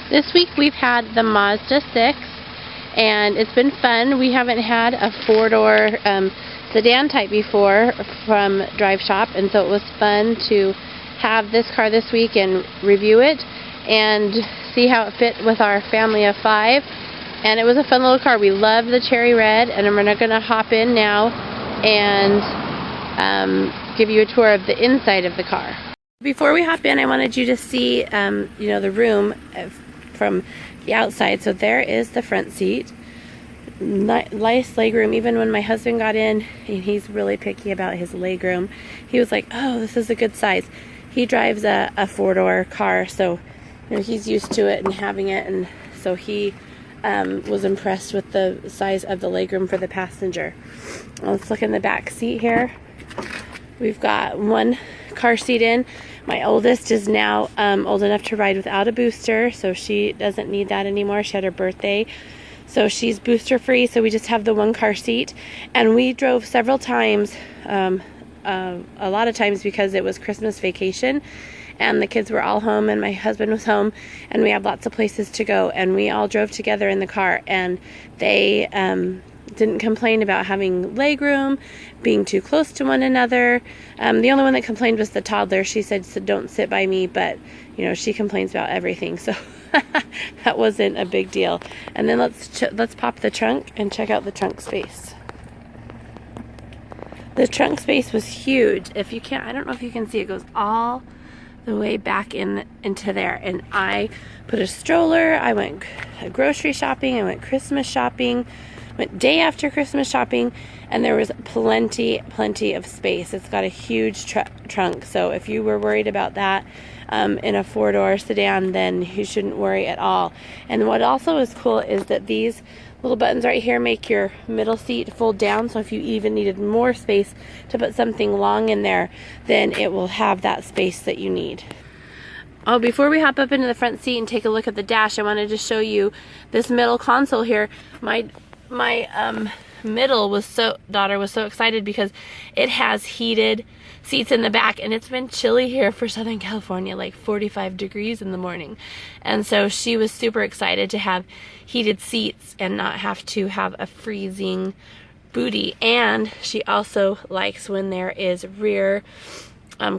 This week we've had the Mazda 6, and it's been fun. We haven't had a four-door sedan type before from Drive Shop, and so it was fun to have this car this week and review it and see how it fit with our family of 5. And it was a fun little car. We love the cherry red, and we're going to hop in now and give you a tour of the inside of the car. Before we hop in, I wanted you to see the room from the outside. So there is the front seat. Nice legroom. Even when my husband got in, and he's really picky about his legroom, he was like, oh, this is a good size. He drives a 4-door car, so he's used to it and having it, and so he was impressed with the size of the legroom for the passenger. Let's look in the back seat here. We've got one car seat in. My oldest is now old enough to ride without a booster, so she doesn't need that anymore. She had her birthday, so she's booster free, so we just have the one car seat. And we drove several times, a lot of times, because it was Christmas vacation and the kids were all home and my husband was home, and we had lots of places to go, and we all drove together in the car, and they didn't complain about having legroom, being too close to one another. The only one that complained was the toddler. She said, don't sit by me, but she complains about everything, so that wasn't a big deal. And then let's pop the trunk and check out the trunk space. The trunk space was huge. If you can't, I don't know if you can see, it goes all the way back into there. And I put a stroller. I went grocery shopping. I went Christmas shopping. Went day after Christmas shopping, and there was plenty of space. It's got a huge trunk, so if you were worried about that in a 4-door sedan, then you shouldn't worry at all. And what also is cool is that these little buttons right here make your middle seat fold down, so if you even needed more space to put something long in there, then it will have that space that you need. Oh, before we hop up into the front seat and take a look at the dash, I wanted to show you this middle console here. My middle daughter was so excited because it has heated seats in the back, and it's been chilly here for Southern California, like 45 degrees in the morning, and so she was super excited to have heated seats and not have to have a freezing booty. And she also likes when there is rear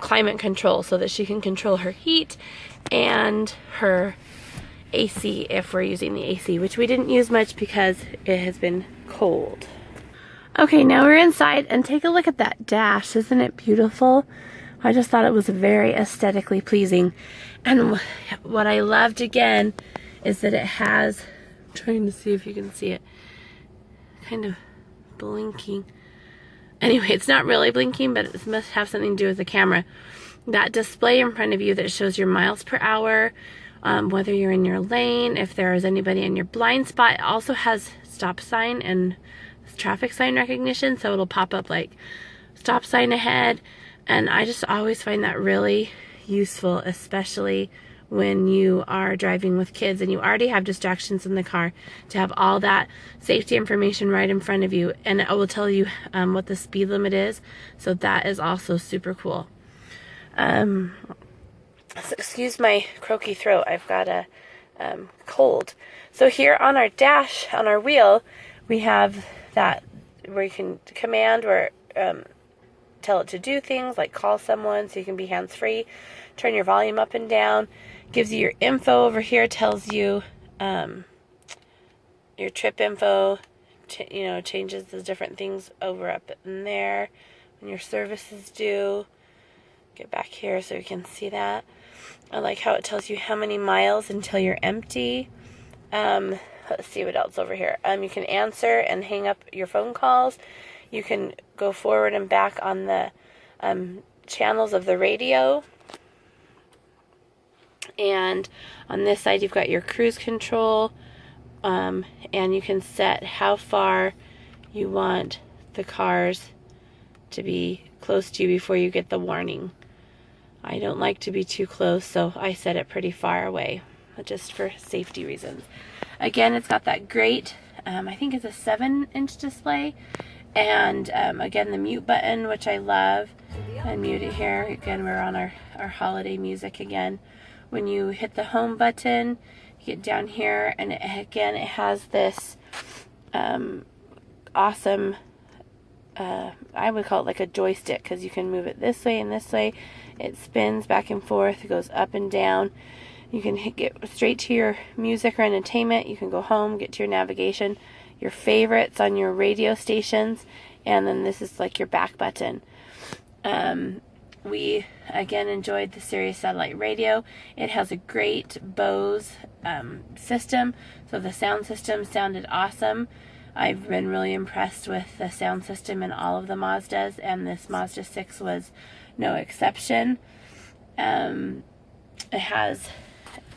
climate control, so that she can control her heat and her AC if we're using the AC, which we didn't use much because it has been cold. Okay, now we're inside, and take a look at that dash. Isn't it beautiful? I just thought it was very aesthetically pleasing. And what I loved again is that it has, I'm trying to see if you can see it, kind of blinking. Anyway, it's not really blinking, but it must have something to do with the camera. That display in front of you that shows your miles per hour, whether you're in your lane, if there is anybody in your blind spot. It also has stop sign and traffic sign recognition, so it'll pop up like stop sign ahead. And I just always find that really useful, especially when you are driving with kids and you already have distractions in the car, to have all that safety information right in front of you. And it will tell you what the speed limit is, so that is also super cool. So excuse my croaky throat, I've got a cold. So here on our dash, on our wheel, we have that where you can command or tell it to do things like call someone, so you can be hands-free, turn your volume up and down, gives you your info over here, tells you your trip info, changes the different things over up in there, when your service is due. Get back here so you can see that. I like how it tells you how many miles until you're empty. Let's see what else over here. You can answer and hang up your phone calls. You can go forward and back on the channels of the radio. And on this side, you've got your cruise control. And you can set how far you want the cars to be close to you before you get the warning. I don't like to be too close, so I set it pretty far away, just for safety reasons. Again, it's got that great, I think it's a 7-inch display, and again, the mute button, which I love. And mute it here. Again, we're on our holiday music again. when you hit the home button, you get down here, and it has this awesome, I would call it like a joystick, because you can move it this way and this way. It spins back and forth. It goes up and down. You can get straight to your music or entertainment. You can go home, get to your navigation, your favorites on your radio stations, and then this is like your back button. We again enjoyed the Sirius satellite radio. It has a great Bose system, so the sound system sounded awesome. I've been really impressed with the sound system in all of the Mazdas, and this Mazda 6 was no exception. It has,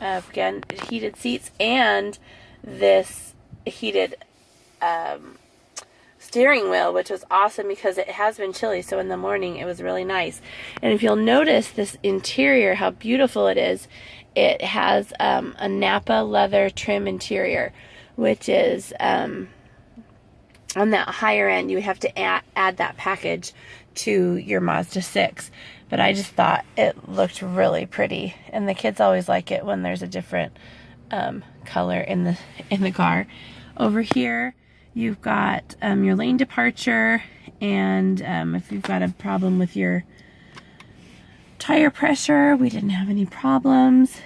again, heated seats and this heated steering wheel, which was awesome because it has been chilly, so in the morning it was really nice. And if you'll notice this interior, how beautiful it is, it has a Napa leather trim interior, which is on that higher end. You have to add that package to your Mazda 6, but I just thought it looked really pretty, and the kids always like it when there's a different color in the car. Over here you've got your lane departure, and if you've got a problem with your tire pressure, we didn't have any problems.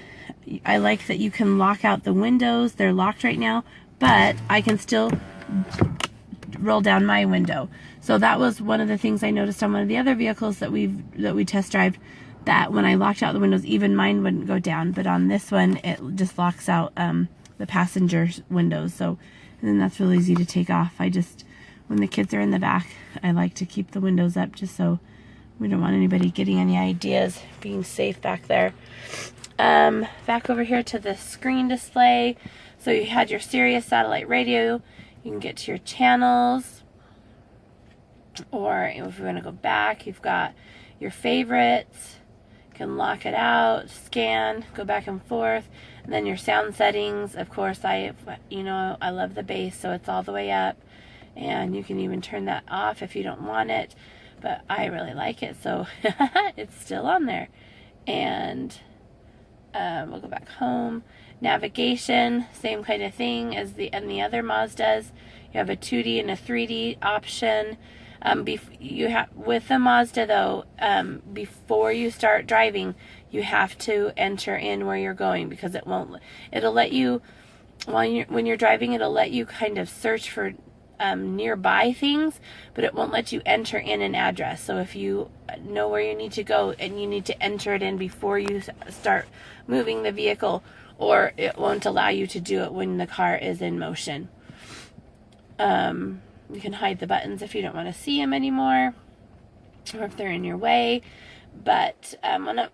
I like that you can lock out the windows. They're locked right now, but I can still roll down my window. So that was one of the things I noticed on one of the other vehicles that we test drove, that when I locked out the windows, even mine wouldn't go down, but on this one it just locks out the passenger's windows. So, and then that's really easy to take off. When the kids are in the back, I like to keep the windows up just so we don't want anybody getting any ideas, being safe back there. Back over here to the screen display. So you had your Sirius satellite radio. You can get to your channels, or if you want to go back, you've got your favorites. You can lock it out, scan, go back and forth, and then your sound settings. Of course, I love the bass, so it's all the way up, and you can even turn that off if you don't want it, but I really like it, so it's still on there. And we'll go back home. Navigation, same kind of thing as the other Mazdas. You have a 2D and a 3D option. With the Mazda though, before you start driving, you have to enter in where you're going, because it'll let you, when you're driving, it'll let you kind of search for nearby things, but it won't let you enter in an address. So if you know where you need to go and you need to enter it in before you start moving the vehicle, or it won't allow you to do it when the car is in motion. You can hide the buttons if you don't want to see them anymore, or if they're in your way. But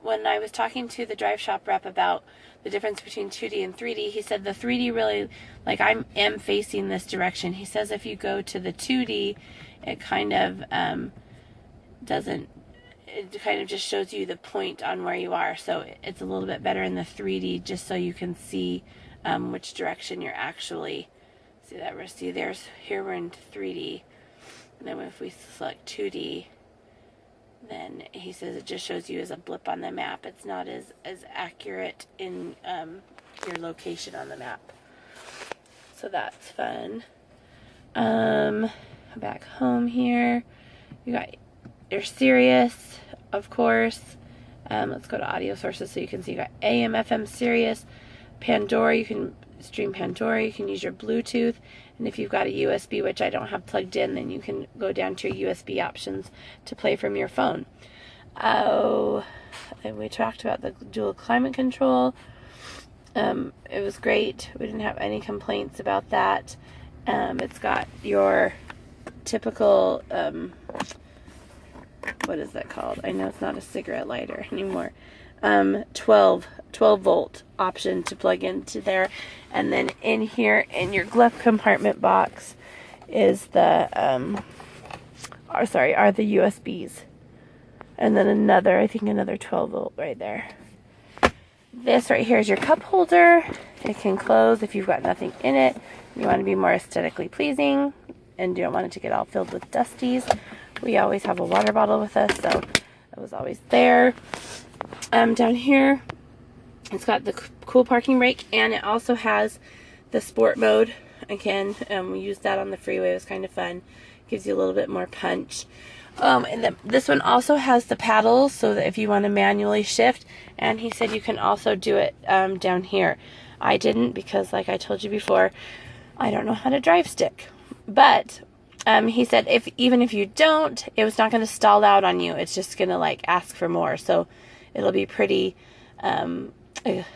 when I was talking to the drive shop rep about the difference between 2D and 3D, he said the 3D really, like, I am facing this direction. He says if you go to the 2D, it kind of it kind of just shows you the point on where you are. So it's a little bit better in the 3D, just so you can see which direction you're actually. See that? Here we're in 3D, and then if we select 2D, then he says it just shows you as a blip on the map. It's not as accurate in your location on the map. So that's fun. Back home here, you got your Sirius, of course. Let's go to audio sources so you can see you got AM, FM, Sirius, Pandora. You can stream Pandora. You can use your Bluetooth, and if you've got a USB, which I don't have plugged in, then you can go down to your USB options to play from your phone. And we talked about the dual climate control. It was great. We didn't have any complaints about that. It's got your typical what is that called? I know it's not a cigarette lighter anymore. 12 volt option to plug into there, and then in here in your glove compartment box is the are the USBs, and then another 12 volt right there. This right here is your cup holder. It can close if you've got nothing in it. You want to be more aesthetically pleasing and you don't want it to get all filled with dusties. We always have a water bottle with us, so it was always there. Down here It's got the cool parking brake, and it also has the sport mode. Again, we used that on the freeway. It was kind of fun. Gives you a little bit more punch. And this one also has the paddles, so that if you want to manually shift, and he said you can also do it down here. I didn't, because like I told you before, I don't know how to drive stick. But he said even if you don't, it was not going to stall out on you. It's just going to like ask for more. So it'll be pretty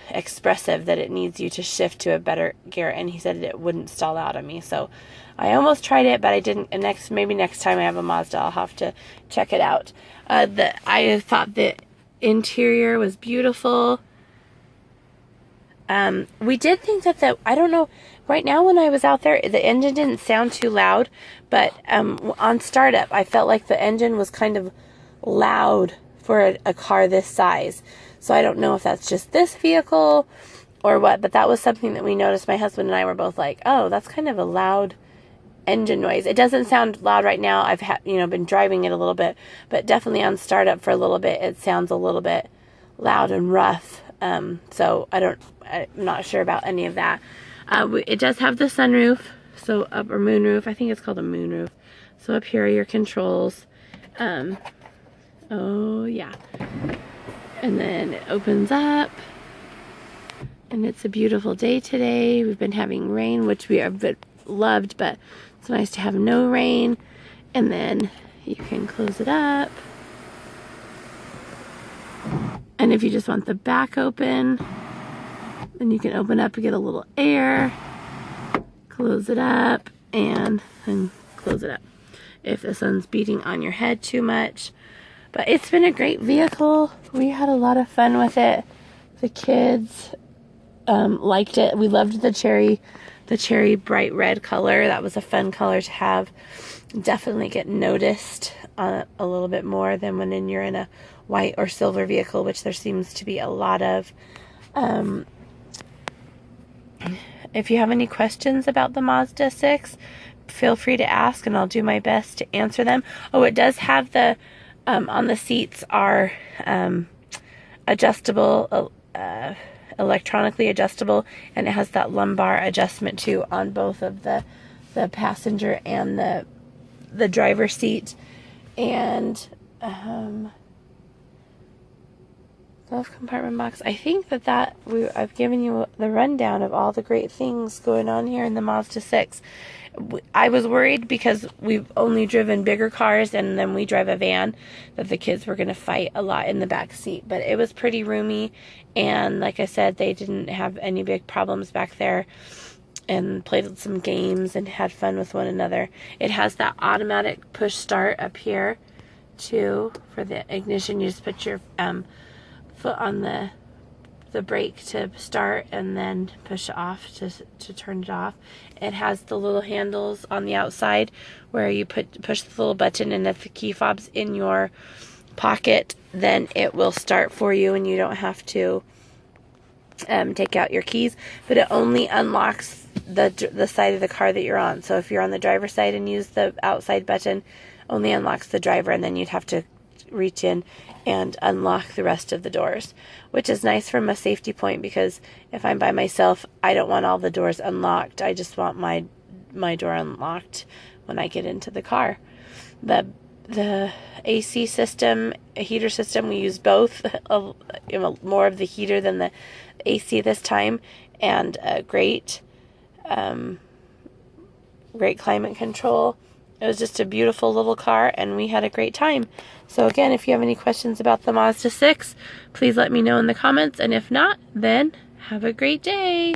expressive that it needs you to shift to a better gear. And he said it wouldn't stall out on me. So I almost tried it, but I didn't. And maybe next time I have a Mazda, I'll have to check it out. I thought the interior was beautiful. We did think that I don't know, right now when I was out there, the engine didn't sound too loud, but on startup, I felt like the engine was kind of loud for a car this size. So I don't know if that's just this vehicle or what, but that was something that we noticed. My husband and I were both like, oh, that's kind of a loud engine noise. It doesn't sound loud right now. I've been driving it a little bit, but definitely on startup for a little bit, it sounds a little bit loud and rough. So I'm not sure about any of that. It does have the sunroof, so or moonroof. I think it's called a moonroof. So up here are your controls. Oh yeah. And then it opens up, and it's a beautiful day today. We've been having rain, which we have loved, but it's nice to have no rain. And then you can close it up. And if you just want the back open, then you can open up and get a little air, close it up, and then close it up if the sun's beating on your head too much. But it's been a great vehicle. We had a lot of fun with it. The kids liked it. We loved the cherry bright red color. That was a fun color to have. Definitely get noticed a little bit more than when you're in a white or silver vehicle, which there seems to be a lot of. If you have any questions about the Mazda 6, feel free to ask, and I'll do my best to answer them. Oh, it does have the on the seats are adjustable, electronically adjustable, and it has that lumbar adjustment too on both of the passenger and the driver's seat. And glove compartment box. I think I've given you the rundown of all the great things going on here in the Mazda 6. I was worried because we've only driven bigger cars, and then we drive a van, that the kids were going to fight a lot in the back seat. But it was pretty roomy, and like I said, they didn't have any big problems back there, and played some games and had fun with one another. It has that automatic push start up here too for the ignition. You just put your foot on the brake to start, and then push it off to turn it off. It has the little handles on the outside where you push the little button, and if the key fob's in your pocket, then it will start for you, and you don't have to take out your keys. But it only unlocks the side of the car that you're on. So if you're on the driver's side and use the outside button, only unlocks the driver, and then you'd have to reach in and unlock the rest of the doors, which is nice from a safety point, because if I'm by myself, I don't want all the doors unlocked. I just want my door unlocked when I get into the car. The AC system, heater system, we use both, more of the heater than the AC this time, and great climate control. It was just a beautiful little car, and we had a great time. So again, if you have any questions about the Mazda 6, please let me know in the comments. And if not, then have a great day.